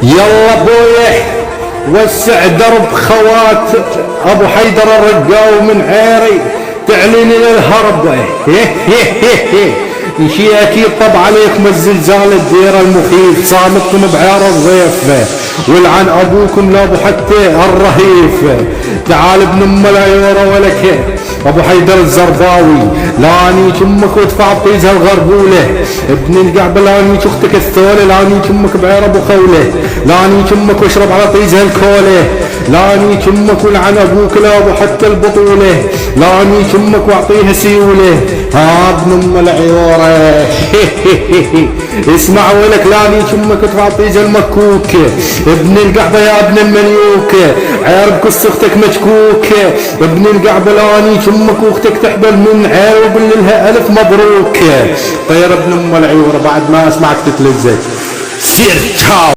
يلا بويح وسع درب خوات ابو حيدر الرقاو من عيري تعلن للهرب. شي اكيد طب عليكم الزلزال الديره المخيف صامتكم بعيار الضيف ولعن ابوكم لابو حتى الرهيف. تعال ابن ام العيوره ولك ابو حيدر الزرباوي لاني امك وادفع طيزها الغربوله ابن القعبه لاني اختك الثوله لاني امك بعير ابو خوله لاني امك واشرب على طيزها الكوله لاني امك ولعن ابوك لابو حتى البطوله لاني امك واعطيها سيوله. ها ابن ام العيوره اسمع ولك لاني امك ادفع طيزها المكوك ابن القعبه يا ابن المليوك عير بكس اختك مشكوك ابن القعبه لاني امك واختك تحبل من عير وبللها الف مبروك. طير ابن ام العيوره بعد ما اسمعك تتلزق سير تشاو.